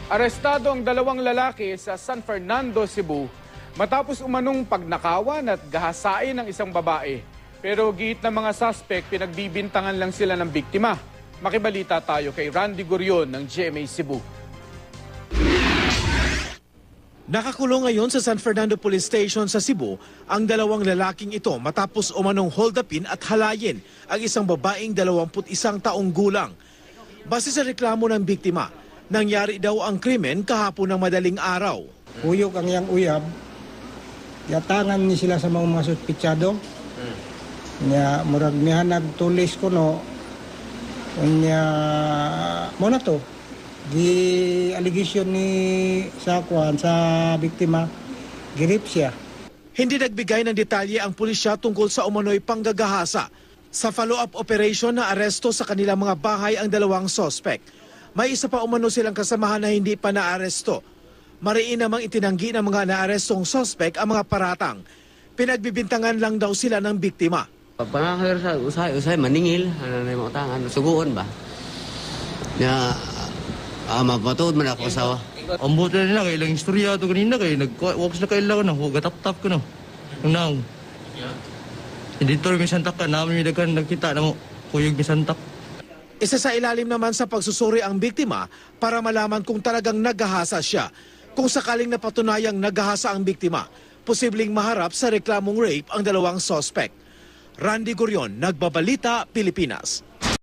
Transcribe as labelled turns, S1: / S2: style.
S1: Arestado ang dalawang lalaki sa San Fernando, Cebu matapos umanong pagnakawan at gahasain ng isang babae. Pero gihit ng mga suspect, pinagbibintangan lang sila ng biktima. Makibalita tayo kay Randy Gurion ng GMA Cebu.
S2: Nakakulong ngayon sa San Fernando Police Station sa Cebu ang dalawang lalaking ito matapos umanong hold-upin at halayin ang isang babaeng 21 taong gulang. Base sa reklamo ng biktima, nangyari daw ang krimen kahapon ng madaling araw.
S3: Uyok ang yang uyab, yatangan ni sila sa mga suspitsado. Nya murag niya nagtulis ko no. Nya mo na to. Di allegation ni sa biktima, girip siya.
S2: Hindi nagbigay ng detalye ang pulisya tungkol sa umano'y panggagahasa. Sa follow-up operation na aresto sa kanilang mga bahay ang dalawang sospek. May isa pa umano silang kasamahan na hindi pa naaresto. Mariin namang itinanggi ng mga naarestong sospek ang mga paratang. Pinagbibintangan lang daw sila ng biktima.
S4: Pangakir sa usay maningil, ano na yung utangan, suguon ba? Na mapatuod man ako sa
S5: ang buta nila kay ilang istorya to kanina kay nag-walks na kailangan na gatap-tap ko no. Nang hindi to mi santak ka namin mi daghan nagkita na mo kuyog mi santak.
S2: Isa sa ilalim naman sa pagsusuri ang biktima para malaman kung talagang naghahasa siya. Kung sakaling napatunayang naghahasa ang biktima, posibleng maharap sa reklamong rape ang dalawang sospek. Randy Gurion, Nagbabalita, Pilipinas.